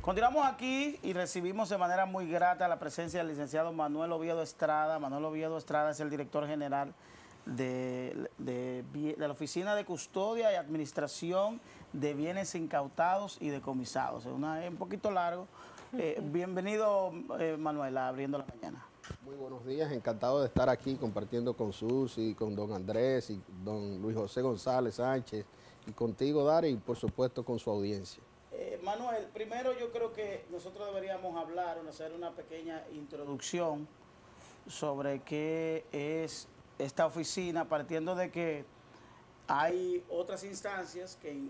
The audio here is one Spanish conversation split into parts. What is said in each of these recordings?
Continuamos aquí y recibimos de manera muy grata la presencia del licenciado Manuel Oviedo Estrada. Manuel Oviedo Estrada es el director general de la Oficina de Custodia y Administración de Bienes Incautados y Decomisados. Es un poquito largo. Bienvenido, Manuel, a Abriendo la Mañana. Muy buenos días, encantado de estar aquí compartiendo con Susi, con don Andrés y don Luis José González Sánchez y contigo, Dari, y por supuesto con su audiencia. Manuel, primero yo creo que nosotros deberíamos hablar, hacer una pequeña introducción sobre qué es esta oficina, partiendo de que hay otras instancias que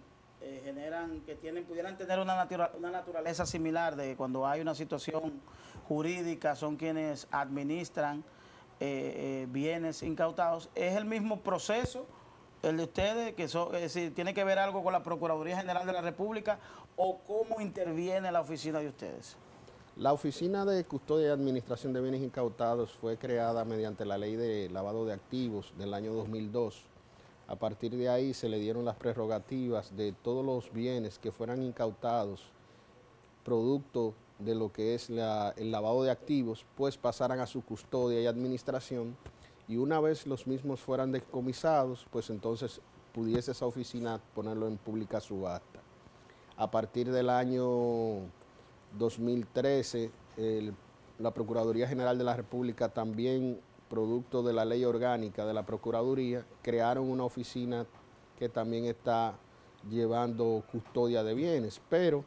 pudieran tener una naturaleza similar, de cuando hay una situación jurídica, son quienes administran bienes incautados. ¿Es el mismo proceso el de ustedes, es decir, tiene que ver algo con la Procuraduría General de la República, o cómo interviene la oficina de ustedes? La Oficina de Custodia y Administración de Bienes Incautados fue creada mediante la Ley de Lavado de Activos del año 2002. A partir de ahí se le dieron las prerrogativas de todos los bienes que fueran incautados, producto de lo que es el lavado de activos, pues pasaran a su custodia y administración, y una vez los mismos fueran decomisados, pues entonces pudiese esa oficina ponerlo en pública subasta. A partir del año 2013, la Procuraduría General de la República, también producto de la ley orgánica de la Procuraduría, crearon una oficina que también está llevando custodia de bienes, pero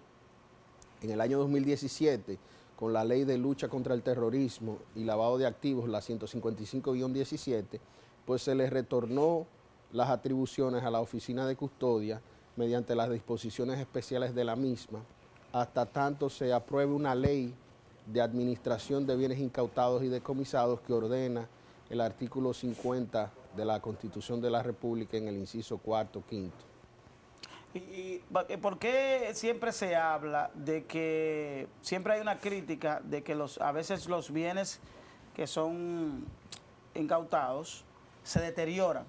en el año 2017, con la ley de lucha contra el terrorismo y lavado de activos, la 155-17, pues se le retornó las atribuciones a la oficina de custodia mediante las disposiciones especiales de la misma, hasta tanto se apruebe una ley de administración de bienes incautados y decomisados que ordena el artículo 50 de la Constitución de la República en el inciso cuarto, quinto. ¿Y por qué siempre se habla de que, siempre hay una crítica de que a veces los bienes que son incautados se deterioran?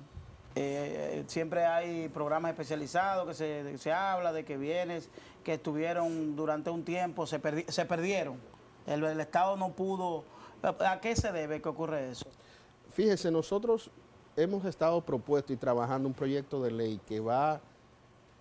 Siempre hay programas especializados que se habla de que bienes que estuvieron durante un tiempo se perdieron. El Estado no pudo. ¿A qué se debe que ocurre eso? Fíjese, nosotros hemos estado propuesto y trabajando un proyecto de ley que va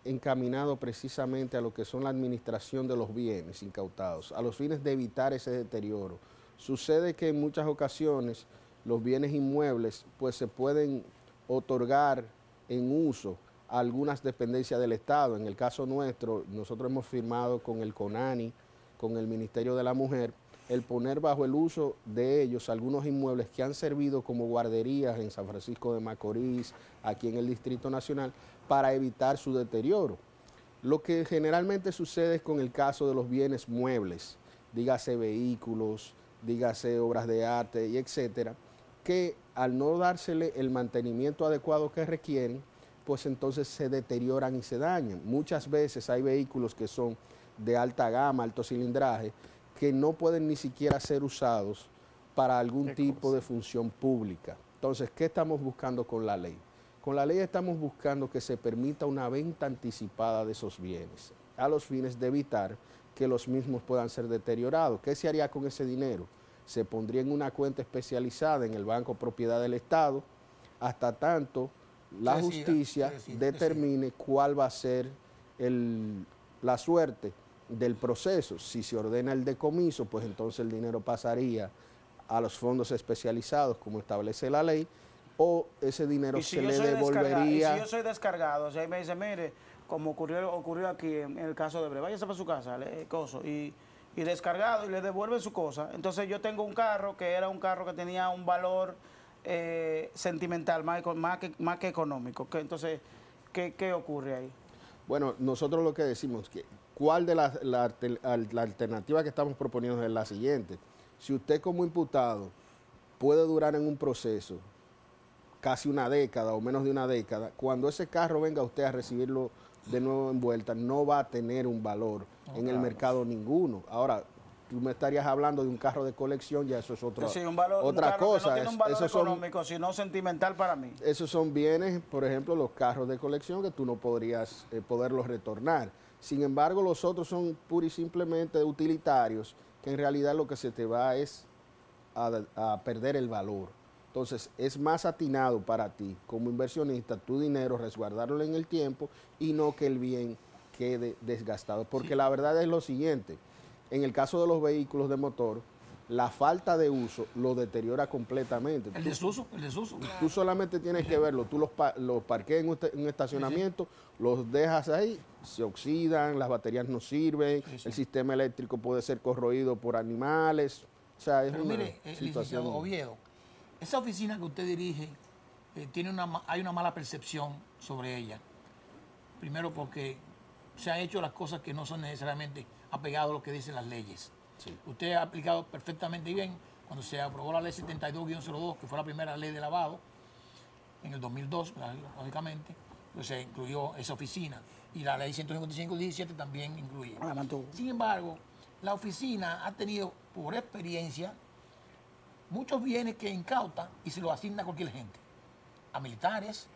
encaminado precisamente a lo que son la administración de los bienes incautados, a los fines de evitar ese deterioro. Sucede que en muchas ocasiones los bienes inmuebles pues se pueden otorgar en uso a algunas dependencias del Estado. En el caso nuestro, nosotros hemos firmado con el CONANI, con el Ministerio de la Mujer, el poner bajo el uso de ellos algunos inmuebles que han servido como guarderías en San Francisco de Macorís, aquí en el Distrito Nacional, para evitar su deterioro. Lo que generalmente sucede es con el caso de los bienes muebles, dígase vehículos, dígase obras de arte y etcétera, que al no dársele el mantenimiento adecuado que requieren, pues entonces se deterioran y se dañan. Muchas veces hay vehículos que son de alta gama, alto cilindraje, que no pueden ni siquiera ser usados para algún tipo de función pública. Entonces, ¿qué estamos buscando con la ley? Con la ley estamos buscando que se permita una venta anticipada de esos bienes, a los fines de evitar que los mismos puedan ser deteriorados. ¿Qué se haría con ese dinero? Se pondría en una cuenta especializada en el Banco Propiedad del Estado, hasta tanto la justicia determine cuál va a ser la suerte del proceso. Si se ordena el decomiso, pues entonces el dinero pasaría a los fondos especializados, como establece la ley, o ese dinero se le devolvería. Y si yo soy descargado, o sea, ahí me dice, mire, como ocurrió aquí en el caso de Bre, váyase para su casa, y descargado, y le devuelven su cosa. Entonces yo tengo un carro que era un carro que tenía un valor sentimental, más que económico. Entonces, ¿qué ocurre ahí? Bueno, nosotros lo que decimos que ¿cuál de la alternativa que estamos proponiendo es la siguiente? Si usted como imputado puede durar en un proceso casi una década o menos de una década, cuando ese carro venga usted a recibirlo de nuevo en vuelta, no va a tener un valor en el mercado ninguno. Ahora, tú me estarías hablando de un carro de colección, ya eso es otra cosa. Un carro que no tiene un valor económico, sino sentimental para mí. Esos son bienes, por ejemplo, los carros de colección que tú no podrías poderlos retornar. Sin embargo, los otros son pura y simplemente utilitarios, que en realidad lo que se te va es a perder el valor. Entonces, es más atinado para ti, como inversionista, tu dinero, resguardarlo en el tiempo y no que el bien quede desgastado. Porque la verdad es lo siguiente, en el caso de los vehículos de motor, la falta de uso lo deteriora completamente. El desuso. Tú solamente tienes que verlo, tú los parqueas en un estacionamiento, los dejas ahí, se oxidan, las baterías no sirven, el sistema eléctrico puede ser corroído por animales. O sea, es una situación. Licenciado Oviedo, esa oficina que usted dirige, hay una mala percepción sobre ella. Primero porque se han hecho las cosas que no son necesariamente apegadas a lo que dicen las leyes. Sí. Usted ha aplicado perfectamente bien cuando se aprobó la ley 72-02, que fue la primera ley de lavado, en el 2002, lógicamente, pues se incluyó esa oficina. Y la ley 155-17 también incluye. Sin embargo, la oficina ha tenido, por experiencia, muchos bienes que incauta y se los asigna a cualquier gente. A militares,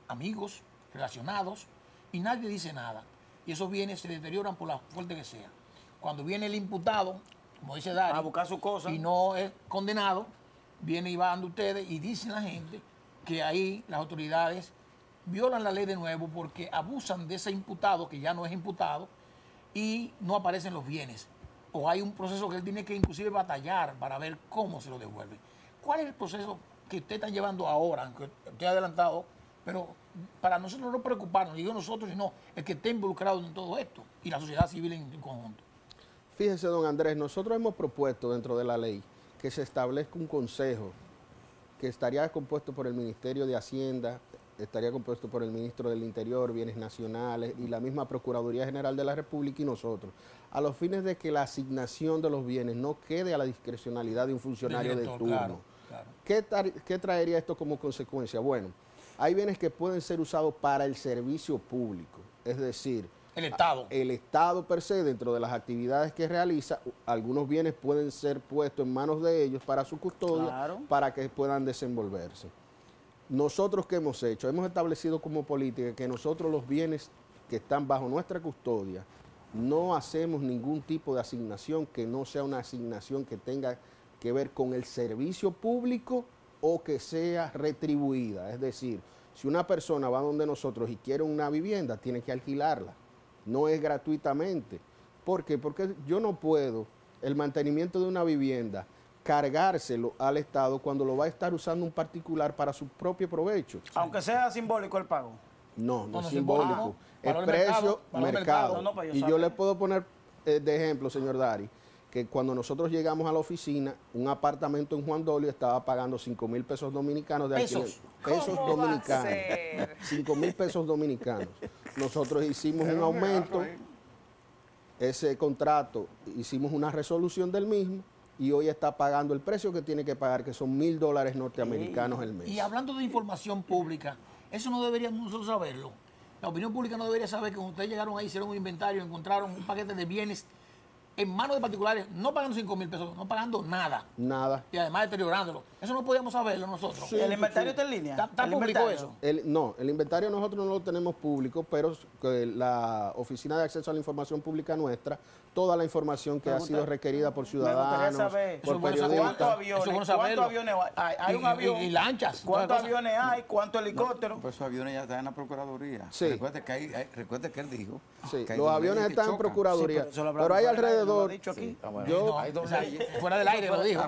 amigos, relacionados, y nadie dice nada. Y esos bienes se deterioran por la fuerte que sea. Cuando viene el imputado, como dice Dari, a buscar su cosa, y no es condenado, viene y va ante ustedes y dicen a la gente que ahí las autoridades violan la ley de nuevo porque abusan de ese imputado, que ya no es imputado, y no aparecen los bienes. O hay un proceso que él tiene que inclusive batallar para ver cómo se lo devuelve. ¿Cuál es el proceso que usted está llevando ahora, aunque usted ha adelantado, pero para nosotros no preocuparnos, digo nosotros, sino el que esté involucrado en todo esto y la sociedad civil en conjunto? Fíjese, don Andrés, nosotros hemos propuesto dentro de la ley que se establezca un consejo que estaría compuesto por el Ministerio de Hacienda, estaría compuesto por el Ministro del Interior, Bienes Nacionales y la misma Procuraduría General de la República y nosotros, a los fines de que la asignación de los bienes no quede a la discrecionalidad de un funcionario de turno. Claro. ¿Qué traería esto como consecuencia? Bueno, hay bienes que pueden ser usados para el servicio público, es decir, el Estado per se, dentro de las actividades que realiza, algunos bienes pueden ser puestos en manos de ellos para su custodia, claro, para que puedan desenvolverse. Nosotros, ¿qué hemos hecho? Hemos establecido como política que nosotros los bienes que están bajo nuestra custodia no hacemos ningún tipo de asignación que no sea una asignación que tenga que ver con el servicio público o que sea retribuida. Es decir, si una persona va donde nosotros y quiere una vivienda, tiene que alquilarla. No es gratuitamente. ¿Por qué? Porque yo no puedo el mantenimiento de una vivienda cargárselo al Estado cuando lo va a estar usando un particular para su propio provecho. Aunque sea simbólico el pago. No es simbólico. Es precio, mercado. Y yo le puedo poner de ejemplo, señor Dari, que cuando nosotros llegamos a la oficina, un apartamento en Juan Dolio estaba pagando 5,000 pesos dominicanos de alquiler. Pesos dominicanos. 5,000 pesos dominicanos. Nosotros hicimos un aumento, ese contrato, hicimos una resolución del mismo y hoy está pagando el precio que tiene que pagar, que son $1,000 norteamericanos el mes. Y hablando de información pública, eso no deberíamos nosotros saberlo. La opinión pública no debería saber que cuando ustedes llegaron ahí, hicieron un inventario, encontraron un paquete de bienes en manos de particulares, no pagando 5,000 pesos, no pagando nada. Nada. Y además deteriorándolo. Eso no podíamos saberlo nosotros. Sí, ¿el inventario está en línea? ¿Está público eso? No, el inventario nosotros no lo tenemos público, pero la Oficina de Acceso a la Información Pública nuestra, toda la información que ha sido requerida por ciudadanos, por periodistas. ¿Cuántos aviones hay? Un avión. Y lanchas. ¿Cuántos aviones hay? ¿Cuántos helicópteros? Pues esos aviones ya están en la Procuraduría. Sí. Recuerde que él dijo. Sí, los aviones están en Procuraduría. Sí, pero hay alrededor. Fuera del aire lo dijo.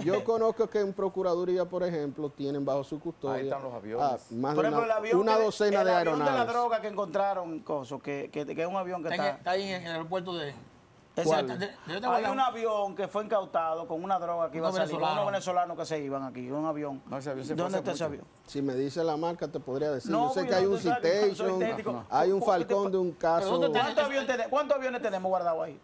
Yo conozco que en Procuraduría, por ejemplo, tienen bajo su custodia. Ahí están los aviones. Más de una docena de aeronaves. El avión de la droga que encontraron, que es un avión que está ahí en el aeropuerto de... Hay un avión que fue incautado con una droga que iba a salir, unos venezolanos que se iban aquí, un avión. ¿Dónde está ese avión? Si me dice la marca te podría decir. Yo sé que hay un Citation, hay un Falcón de un caso. ¿Cuántos aviones tenemos guardados ahí?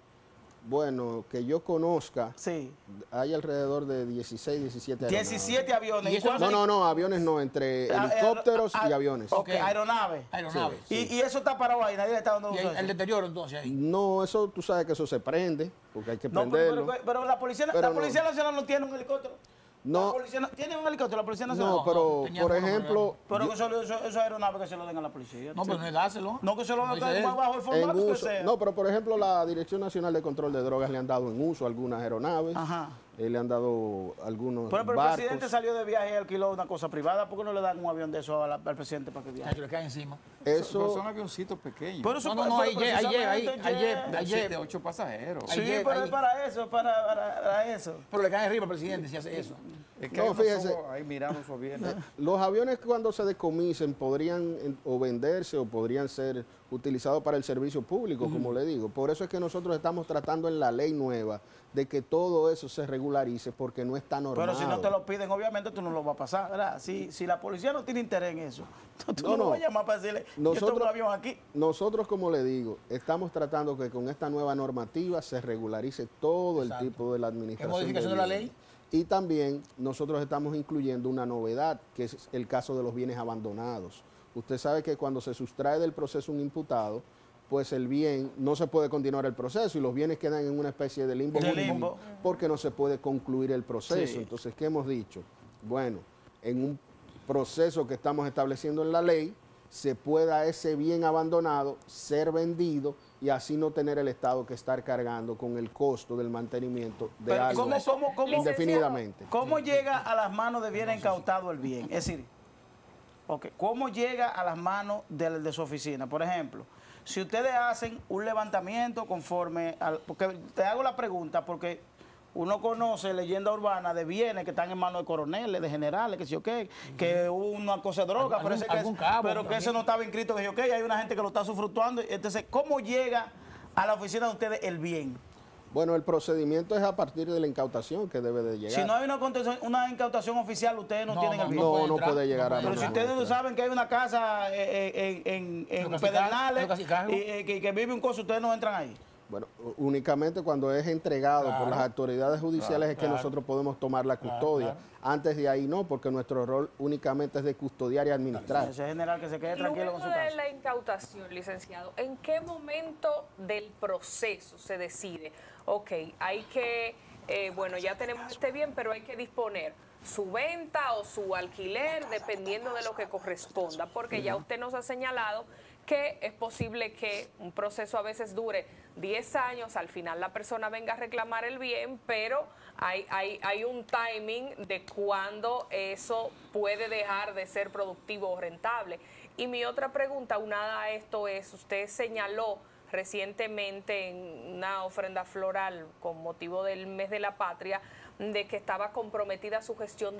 Bueno, que yo conozca, sí, hay alrededor de 16, 17 aviones. 17 aviones. No, aviones no, entre helicópteros y aviones. Ok, aeronaves. Sí. Y eso está parado ahí, nadie está dando uso. ¿El deterioro entonces ahí? No, eso tú sabes que eso se prende, porque hay que prenderlo. Pero la Policía Nacional no tiene un helicóptero. No. La policía ¿tiene un helicóptero la Policía Nacional? No, pero, tenía por algunos ejemplo, Pero que eso aeronaves que se lo den a la policía. No, pero no es dárselo. No, que se lo No den dice él. bajo el en formato que uso, sea. no, pero por ejemplo, la Dirección Nacional de Control de Drogas le han dado en uso algunas aeronaves, Ajá. le han dado algunos Pero el barcos. presidente salió de viaje y alquiló una cosa privada. ¿Por qué no le dan un avión de eso al presidente para que Ya viaje? se le cae encima. Pero Eso, son avioncitos pequeños. Pero eso- No, pero precisamente ayer. De 8 pasajeros. Sí, Ayer, pero ayer. es para eso, para eso. Pero le cae arriba al presidente si hace eso. Es que No, hay unos fíjese. ojos ahí mirando su avión. los aviones cuando se decomisen podrían o venderse o podrían ser utilizados para el servicio público, como le digo. Por eso es que nosotros estamos tratando en la ley nueva de que todo eso se regularice porque no está normado. Pero si no te lo piden, obviamente tú no lo vas a pasar, ¿verdad? Si la policía no tiene interés en eso, tú no vas a llamar para decirle, yo tengo un avión aquí. Nosotros, como le digo, estamos tratando que con esta nueva normativa se regularice todo Exacto. el tipo de la administración. ¿Qué modificación de la bienes. ley? Y también nosotros estamos incluyendo una novedad, que es el caso de los bienes abandonados. Usted sabe que cuando se sustrae del proceso un imputado, pues el bien no se puede continuar el proceso y los bienes quedan en una especie de limbo, De jurídico limbo. porque no se puede concluir el proceso. Sí. Entonces, ¿qué hemos dicho? Bueno, en un proceso que estamos estableciendo en la ley, se pueda ese bien abandonado ser vendido y así no tener el Estado que estar cargando con el costo del mantenimiento de Pero algo ¿cómo indefinidamente. ¿Cómo llega a las manos de bien incautado el bien? Es decir, ¿cómo llega a las manos de su oficina? Por ejemplo, si ustedes hacen un levantamiento conforme al... Porque te hago la pregunta porque uno conoce leyenda urbana de bienes que están en manos de coroneles, de generales, que sí, que hubo una cosa de droga, Algún- parece que algún cabo pero que también. eso no estaba inscrito, que sí, hay una gente que lo está sufructuando. Entonces, ¿cómo llega a la oficina de ustedes el bien? Bueno, el procedimiento es a partir de la incautación que debe de llegar. Si no hay una incautación oficial, ustedes no tienen el bien. no entrar, puede llegar a puede Pero no si entrar. ustedes no saben que hay una casa en Pedernales en Casicajo. y que vive un coso, ustedes no entran ahí. Bueno, únicamente cuando es entregado por Claro. las autoridades judiciales es que Claro. nosotros podemos tomar la custodia. claro. Antes de ahí no, porque nuestro rol únicamente es de custodiar y administrar. Ese general que se quede tranquilo con Luego su de casa. la incautación, licenciado, ¿en qué momento del proceso se decide? Ok, hay que, bueno, ya tenemos este bien, pero hay que disponer su venta o su alquiler, dependiendo de lo que corresponda, porque ya usted nos ha señalado que es posible que un proceso a veces dure 10 años, al final la persona venga a reclamar el bien, pero hay un timing de cuándo eso puede dejar de ser productivo o rentable. Y mi otra pregunta, unada a esto, es, usted señaló recientemente en una ofrenda floral con motivo del mes de la patria, de que estaba comprometida su gestión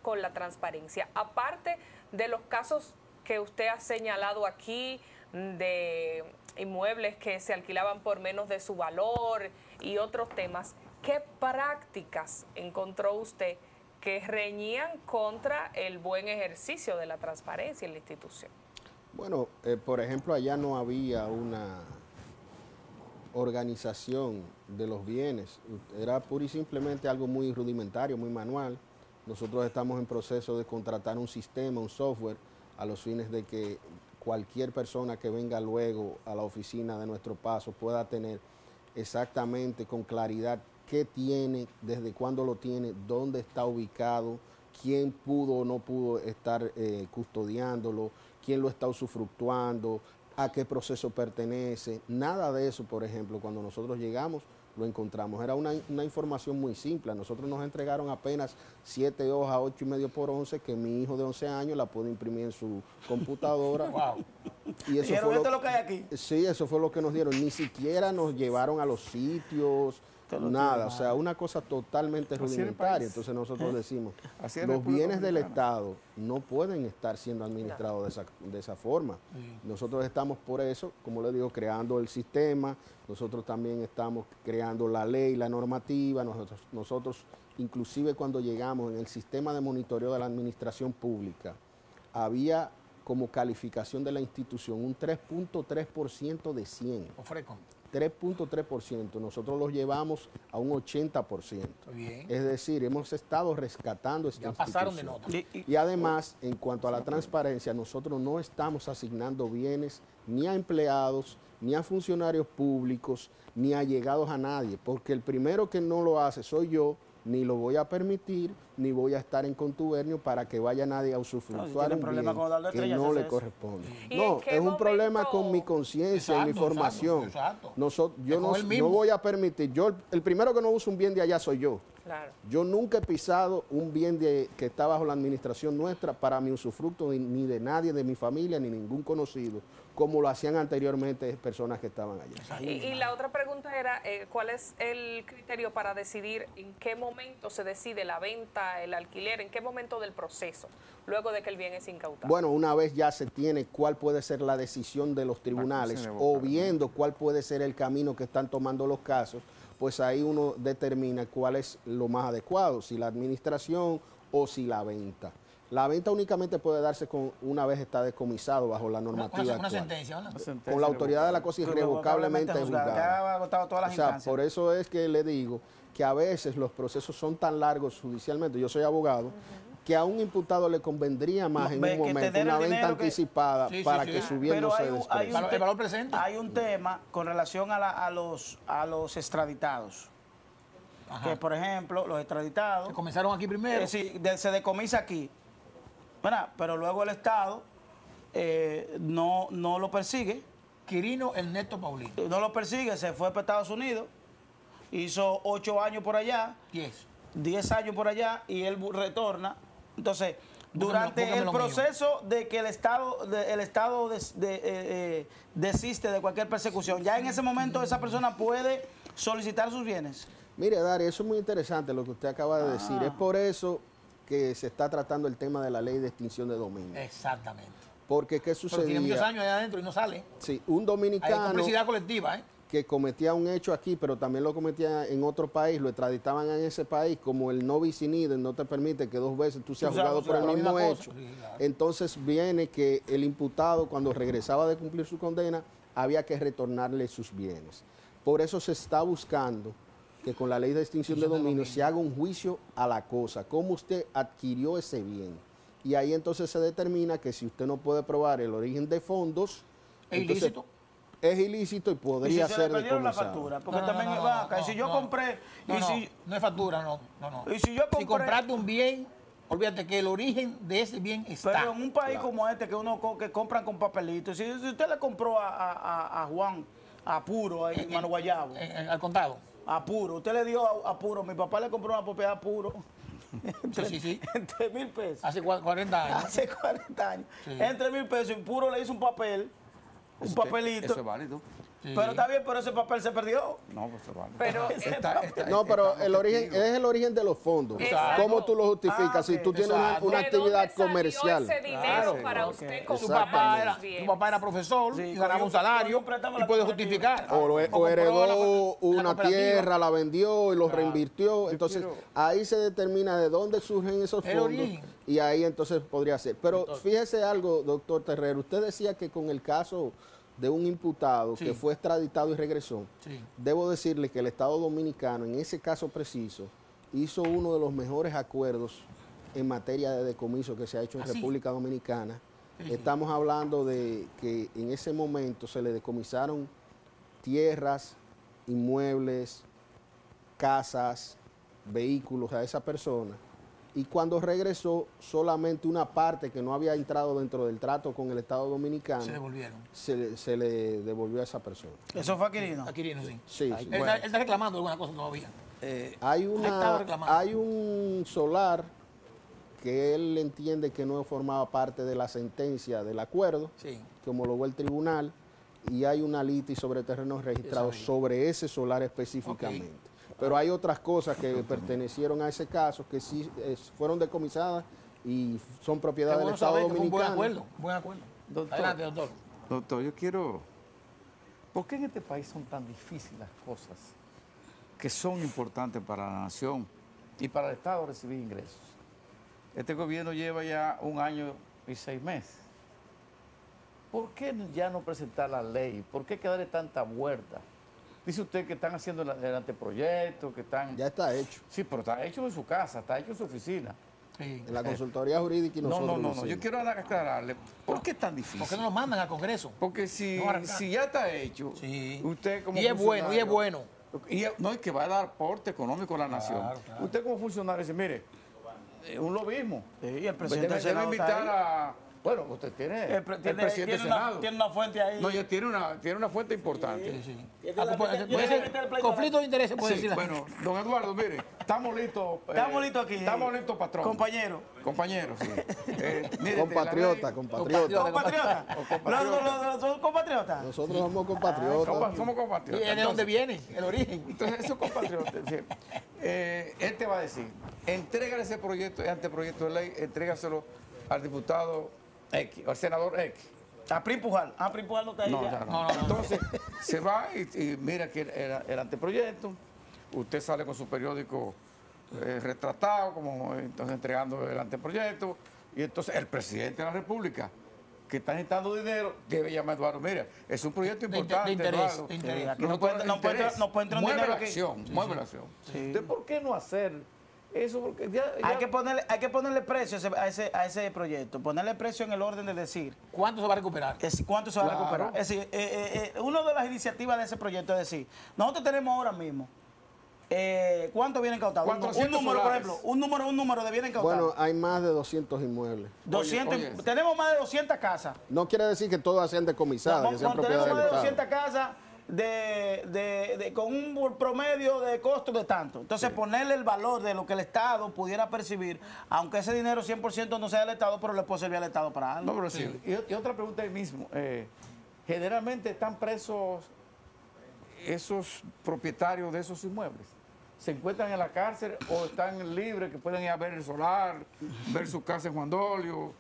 con la transparencia. Aparte de los casos que usted ha señalado aquí, de inmuebles que se alquilaban por menos de su valor y otros temas, ¿qué prácticas encontró usted que reñían contra el buen ejercicio de la transparencia en la institución? Bueno, por ejemplo, allá no había una organización de los bienes. Era pura y simplemente algo muy rudimentario, muy manual. Nosotros estamos en proceso de contratar un sistema, un software, a los fines de que cualquier persona que venga luego a la oficina de Nuestro Paso pueda tener exactamente con claridad qué tiene, desde cuándo lo tiene, dónde está ubicado, quién pudo o no pudo estar custodiándolo, quién lo está usufructuando, a qué proceso pertenece. Nada de eso, por ejemplo, cuando nosotros llegamos, lo encontramos. Era una información muy simple. A nosotros nos entregaron apenas 7 hojas, 8,5 por 11, que mi hijo de 11 años la pudo imprimir en su computadora. Wow. Y eso Dijeron, fue esto es lo que hay aquí. Sí, eso fue lo que nos dieron. Ni siquiera nos llevaron a los sitios, nada. O sea, una cosa totalmente Así era el rudimentaria. país. Entonces nosotros decimos, Así era los República bienes del Dominicana. Estado no pueden estar siendo administrados de esa forma. Nosotros estamos por eso, como le digo, creando el sistema. Nosotros también estamos creando la ley, la normativa. Nosotros inclusive cuando llegamos en el sistema de monitoreo de la administración pública, había como calificación de la institución un 3.3% de 100. Ofreco. 3.3%. Nosotros los llevamos a un 80%. Muy bien. Es decir, hemos estado rescatando esta Ya pasaron de institución. nota. Y además, en cuanto a la transparencia, nosotros no estamos asignando bienes ni a empleados, ni a funcionarios públicos, ni allegados a nadie, porque el primero que no lo hace soy yo, ni lo voy a permitir, ni voy a estar en contubernio para que vaya nadie a No, si usufructuar tiene un problema bien con darle que estrellas, no es le eso. corresponde. ¿Y No, en qué es un problema momento? con mi conciencia y mi Exacto, formación. exacto. Yo Es con él no mismo. voy a permitir, el primero que no usa un bien de allá soy yo. Claro. Yo nunca he pisado un bien que está bajo la administración nuestra para mi usufructo ni de nadie de mi familia ni ningún conocido, como lo hacían anteriormente personas que estaban allá. Y la otra pregunta era, ¿cuál es el criterio para decidir en qué momento se decide la venta, el alquiler, en qué momento del proceso, luego de que el bien es incautado? Bueno, una vez ya se tiene cuál puede ser la decisión de los tribunales o viendo cuál puede ser el camino que están tomando los casos, pues ahí uno determina cuál es lo más adecuado, si la administración o si la venta. La venta únicamente puede darse una vez está decomisado bajo la normativa Una actual. sentencia, ¿verdad? Con la autoridad de la cosa irrevocablemente juzgada. Que ha agotado todas las O sea, instancias. por eso es que le digo que a veces los procesos son tan largos judicialmente, yo soy abogado, que a un imputado le convendría más en Ve un que momento tener una el venta dinero que- anticipada Sí, sí, para sí. que su bien Pero no se hay un desprecie. El valor presente. Hay un tema con relación a los extraditados. Ajá. Que, por ejemplo, los extraditados Que comenzaron aquí primero. se decomisa aquí, ¿verdad? Pero luego el Estado no lo persigue, Quirino Ernesto Paulino. no lo persigue, se fue para Estados Unidos, hizo 8 años por allá, 10 años por allá y él retorna. Entonces, durante búscame el lo mío. proceso de que el Estado desiste de cualquier persecución, ya en ese momento esa persona puede solicitar sus bienes. Mire, Dari, eso es muy interesante lo que usted acaba de decir. Es por eso que se está tratando el tema de la ley de extinción de dominio. Exactamente. Porque, ¿qué Pero tiene muchos sucedía? años allá adentro y no sale. Sí, un Hay dominicano complicidad colectiva, ¿eh? que cometía un hecho aquí, pero también lo cometía en otro país, lo extraditaban en ese país, como el no bis in idem no te permite que 2 veces tú seas Tú sabes, juzgado por el la mismo misma hecho. cosa. Sí, claro. Entonces viene que el imputado, cuando regresaba de cumplir su condena, había que retornarle sus bienes. Por eso se está buscando que con la ley de extinción de dominio se haga un juicio a la cosa, cómo usted adquirió ese bien. Y ahí entonces se determina que si usted no puede probar el origen de fondos, ¿Es entonces ilícito? es ilícito y Y podría si se le ser perdieron la decomisado. factura, porque también va acá, y si yo compré, No, y si, no es factura, no. y si yo compré, Si compraste un bien, olvídate que el origen de ese bien está. pero en un país como este que uno que compran con papelitos, si usted le compró a Juan, a Puro, ahí en Mano Guayabo, Al contado. a Puro, usted le dio a Puro, mi papá le compró una propiedad a Puro, Sí. entre 1,000 pesos. Hace 40 años. Hace 40 años. Sí. Entre 1,000 pesos y Puro le hizo un papel, un papelito. Eso es válido. Sí. Pero está bien, pero ese papel se perdió. No, pues eso es válido. Pero No, pero el origen es el origen de los fondos. Exacto. ¿Cómo tú lo justificas? Si tú tienes una Exacto. ¿de actividad dónde salió comercial. ese dinero Claro. para Ok. usted Tu comprar papá, sus era, bienes? tu papá era profesor Sí, y ganaba un cogió salario un préstamo a y la puede cooperativa. justificar. O compró heredó la una cooperativa. tierra, la vendió y lo reinvirtió. Entonces, quiero- ahí se determina de dónde surgen esos El fondos. origen. Y ahí entonces podría ser. Pero fíjese algo, doctor Terrero. Usted decía que con el caso de un imputado Sí. que fue extraditado y regresó, Sí. debo decirle que el Estado Dominicano, en ese caso preciso, hizo uno de los mejores acuerdos en materia de decomiso que se ha hecho en ¿Ah, sí? República Dominicana. Sí, sí. Estamos hablando de que en ese momento se le decomisaron tierras, inmuebles, casas, vehículos a esa persona. Y cuando regresó, solamente una parte que no había entrado dentro del trato con el Estado Dominicano Se devolvieron. se le devolvió a esa persona. Eso fue Aquilino. A Quirino, sí. Sí, Él, sí. él está reclamando alguna cosa todavía. Hay, estaba reclamando. hay un solar que él entiende que no formaba parte de la sentencia del acuerdo, Sí. que homologó el tribunal, y hay una litis sobre terrenos registrados Esa sobre ese solar específicamente. Pero hay otras cosas que pertenecieron a ese caso que sí fueron decomisadas y son propiedad Qué del bueno Estado saber que fue un Dominicano. buen acuerdo. Doctor. Adelante, doctor. Doctor, yo quiero... ¿Por qué en este país son tan difíciles las cosas que son importantes para la nación y para el Estado recibir ingresos? Este gobierno lleva ya 1 año y 6 meses. ¿Por qué ya no presentar la ley? ¿Por qué quedarle tanta vuelta? Dice usted que están haciendo el anteproyecto, que están... Ya está hecho. Sí, pero está hecho en su casa, está hecho en su oficina. Sí. En la consultoría jurídica y No, nosotros no, lo no, yo hacemos. quiero aclararle, ¿por qué es tan difícil? ¿Por qué no lo mandan al Congreso? Porque si, No, arrancar. si ya está hecho, Sí. usted como Y es bueno, y es funcionario- bueno. No, es que va a dar aporte económico a la nación. claro. Usted como funcionario dice, mire, un lobismo. Sí, y el presidente del Debe Senado está invitar ahí. a... Bueno, usted tiene el presidente del Senado. Tiene una fuente ahí. No, ya tiene una fuente importante. Sí, sí. Tiene Ah, la- puede tiene la ser mitad del pleito. conflicto de intereses, puede Sí, decir. bueno, don Eduardo, mire, estamos listos. Estamos listos aquí. Estamos listos, patrón. Compañero. Compañeros, sí. Mire, Compatriota, la ley- compatriota. Compatriota. ¿Son compatriotas? Nosotros somos compatriotas. Somos ¿Y compatriotas. de dónde viene? El origen. Entonces, esos compatriotas, sí. Él te va a decir, entrégale ese proyecto, ese anteproyecto de ley, entrégaselo al diputado X, al senador X. A Pri Pujal. A Pri Pujal no está ahí No, ya. ya no. Entonces, se va y mira que el anteproyecto, usted sale con su periódico retratado, como entonces entregando el anteproyecto, y entonces el presidente de la República, que está necesitando dinero, debe llamar a Eduardo. Mira, es un proyecto De importante, interés, Eduardo. de interés. Aquí no puede entrar un Mueve dinero la aquí. acción, mueve la acción. Sí. Entonces, ¿por qué no hacer eso? Porque ya Hay que ponerle precio a ese proyecto. Ponerle precio en el orden de decir ¿Cuánto se va a recuperar? cuánto se va a Claro. recuperar. Es decir, una de las iniciativas de ese proyecto es decir, nosotros tenemos ahora mismo, ¿cuánto viene incautado? 400 Un número, por solares. ejemplo, un número de bienes incautados. Bueno, hay más de 200 inmuebles. 200, oye. tenemos más de 200 casas. No quiere decir que todas sean decomisadas, que sean propiedad Tenemos del más de Estado. 200 casas con un promedio de costo de tanto. Entonces, ponerle el valor de lo que el Estado pudiera percibir, aunque ese dinero 100% no sea del Estado, pero le puede servir al Estado para algo. No, pero sí. Y otra pregunta ahí mismo. Generalmente están presos esos propietarios de esos inmuebles. ¿Se encuentran en la cárcel o están libres que pueden ir a ver el solar, ver su casa en Juan Dolio,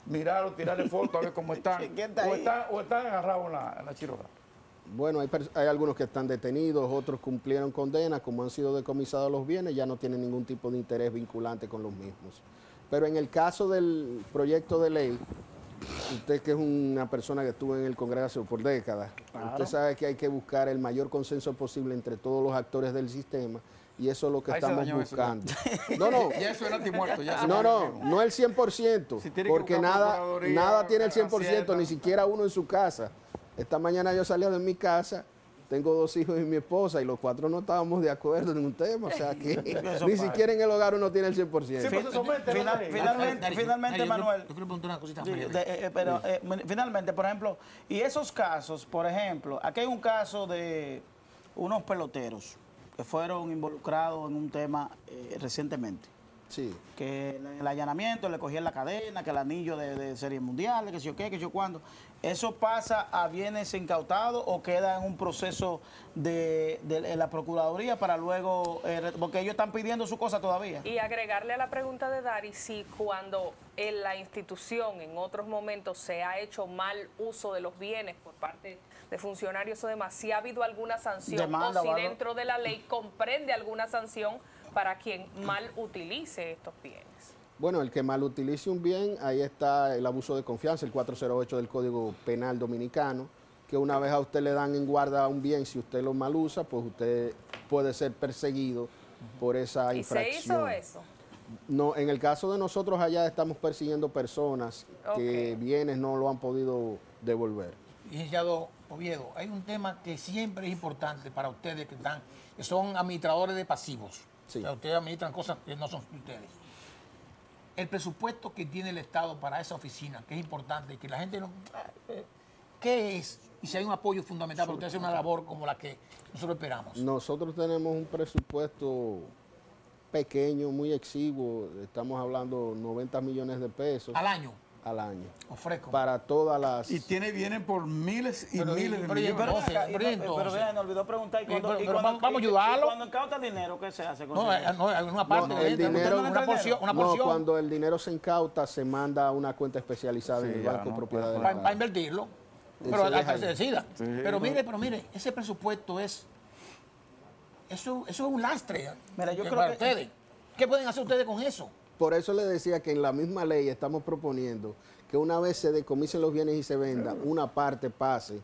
mirar o tirarle fotos a ver cómo están? ¿Quién está ahí? O están agarrados en la chirola. Bueno, hay algunos que están detenidos, otros cumplieron condena, como han sido decomisados los bienes, ya no tienen ningún tipo de interés vinculante con los mismos. Pero en el caso del proyecto de ley, usted que es una persona que estuvo en el Congreso por décadas, usted sabe que hay que buscar el mayor consenso posible entre todos los actores del sistema y eso es lo que Ahí se estamos dañó eso, buscando. No, Ya eso era antimuerto. Ya no el 100%, Si tiene que porque buscar nada Procuraduría, tiene el 100%, Hacienda. ni siquiera uno en su casa. Esta mañana yo salía de mi casa, tengo 2 hijos y mi esposa, y los 4 no estábamos de acuerdo en un tema, o sea que ni siquiera en el hogar uno tiene el 100%. Sí, pues eso somete la ley. Finalmente, Manuel. Yo quiero preguntar una cosita. Sí, María. pero finalmente, por ejemplo, y esos casos, por ejemplo, aquí hay un caso de unos peloteros que fueron involucrados en un tema recientemente, Sí. que en el allanamiento le cogían la cadena, que el anillo de serie mundial, que si yo qué, que si yo cuándo. ¿Eso pasa a bienes incautados o queda en un proceso de la Procuraduría para luego, porque ellos están pidiendo su cosa todavía? Y agregarle a la pregunta de Dari, si cuando en la institución en otros momentos se ha hecho mal uso de los bienes por parte de funcionarios o demás, si ha habido alguna sanción Demanda o si o algo. dentro de la ley comprende alguna sanción para quien mal utilice estos bienes. Bueno, el que mal utilice un bien, ahí está el abuso de confianza, el 408 del Código Penal Dominicano, que una vez a usted le dan en guarda un bien, si usted lo mal usa, pues usted puede ser perseguido por esa ¿Y infracción. se hizo eso? No, en el caso de nosotros allá estamos persiguiendo personas que Ok. bienes no lo han podido devolver. Licenciado Oviedo, hay un tema que siempre es importante para ustedes que son administradores de pasivos. Sí. O sea, ustedes administran cosas que no son de ustedes. El presupuesto que tiene el Estado para esa oficina, que es importante, que la gente no... ¿Qué es? Y si hay un apoyo fundamental para ustedes hacer una labor como la que nosotros esperamos. Nosotros tenemos un presupuesto pequeño, muy exiguo, estamos hablando 90 millones de pesos Al año, al año, ofrezco. para todas las... Y vienen por miles y Pero, miles de pero, millones. Pero, Entonces, acá, pero entonces- vean, me olvidó preguntar. pero vamos a y ayudarlo. cuando incauta dinero, ¿qué se hace con No, eso? no, hay una parte No, de el dinero- una porción. Una No, porción cuando el dinero se incauta, se manda a una cuenta especializada en Sí, el ya, banco no, propiedad del para Estado. invertirlo. Y Pero se hasta deja que se ahí. decida. Sí, pero no. mire, ese presupuesto eso es un lastre Mira, yo creo para que- ustedes. ¿Qué pueden hacer ustedes con eso? Por eso le decía que en la misma ley estamos proponiendo que una vez se decomisen los bienes y se venda, una parte pase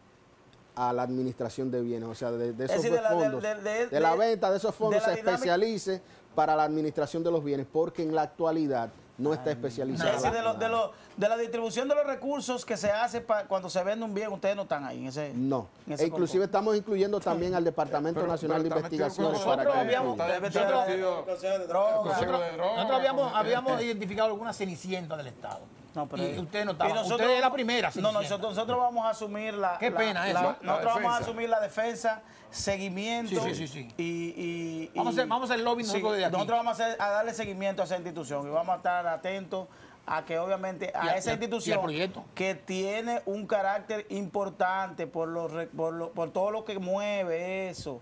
a la administración de bienes, o sea, de esos decir, de la- fondos, de- de la venta de esos fondos de la se dinámica- especialice para la administración de los bienes, porque en la actualidad no está Es especializada. decir, de la distribución de los recursos que se hace cuando se vende un bien, ustedes no están ahí en ese. No, en ese inclusive estamos incluyendo también al Departamento Nacional de Investigaciones para nosotros que habíamos- Consejo de drogas. Nosotros habíamos identificado alguna cenicienta del Estado. No, pero y usted no estaba. y nosotros- Usted es la primera No, cenicienta. nosotros vamos a asumir la. Qué pena eso. Nosotros vamos a defensa. asumir la defensa, seguimiento. Sí. Y Vamos a hacer lobby nosotros desde aquí. Nosotros vamos a darle seguimiento a esa institución y vamos a estar atentos a que obviamente Y a al- esa y al institución proyecto. que tiene un carácter importante por por todo lo que mueve eso.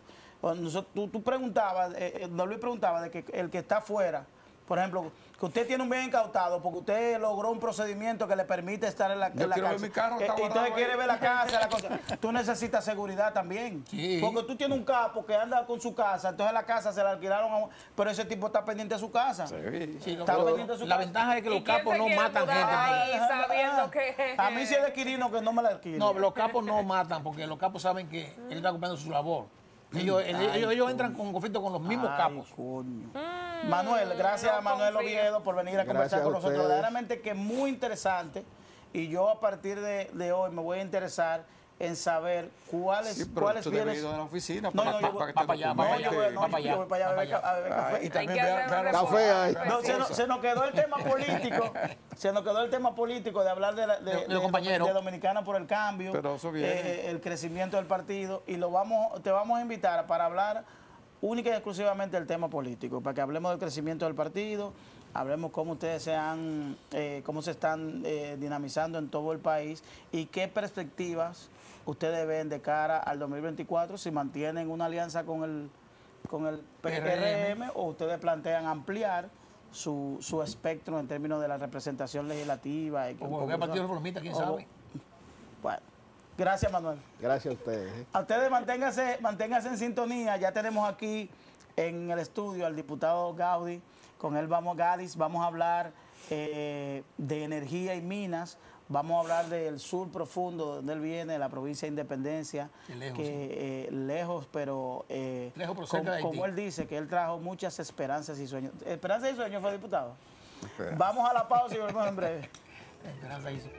Tú preguntabas, don Luis preguntaba de que el que está afuera, por ejemplo, que usted tiene un bien incautado porque usted logró un procedimiento que le permite estar en la, Yo en la quiero ver cárcel. mi carro, está Y usted guardado quiere ahí. ver la casa, la cosa. Tú necesitas seguridad también. Sí. Porque tú tienes un capo que anda con su casa, entonces la casa se la alquilaron a pero ese tipo está pendiente de su casa. Sí. Sí, Está pendiente de su la casa. ventaja es que ¿Y los quién capos se no quiere matan mudar gente. ahí sabiendo que... A mí si es de Quirino que no me la alquile. No, los capos no matan porque los capos saben que él está cumpliendo su labor. Ellos entran con conflicto con los mismos Ay, capos. coño. Manuel, gracias a Manuel confío. Oviedo por venir a Gracias conversar a con nosotros. ustedes. Verdaderamente que muy interesante. Y yo a partir de hoy me voy a interesar en saber cuáles, Sí, pero cuáles tú debes bienes. ir a la oficina No, para, no, para, yo para que voy te para allá, No, va documentes. yo voy, no, va para yo voy para allá a beber café. Y Hay también que ve hacer un Café ahí. reportaje. No, se nos quedó el tema político, se nos quedó el tema político de hablar De los compañeros. de Dominicana por el Cambio, Pero eso viene. el crecimiento del partido y te vamos a invitar para hablar única y exclusivamente del tema político, para que hablemos del crecimiento del partido, hablemos cómo ustedes cómo se están dinamizando en todo el país y qué perspectivas ustedes ven de cara al 2024 si mantienen una alianza con el PRM o ustedes plantean ampliar su espectro en términos de la representación legislativa. Y O el Partido Reformista, quién sabe. Bueno, gracias Manuel. Gracias a ustedes. A ustedes manténganse en sintonía. Ya tenemos aquí en el estudio al diputado Gaudí. Con él vamos a hablar de energía y minas. Vamos a hablar del sur profundo, donde él viene, la provincia de Independencia, Qué lejos, que lejos, pero Lejos, pero cerca de Haití. como él dice, que él trajo muchas esperanzas y sueños. ¿Esperanzas y sueños fue diputado? Espera. Vamos a la pausa y volvemos en breve. Esperanza hizo.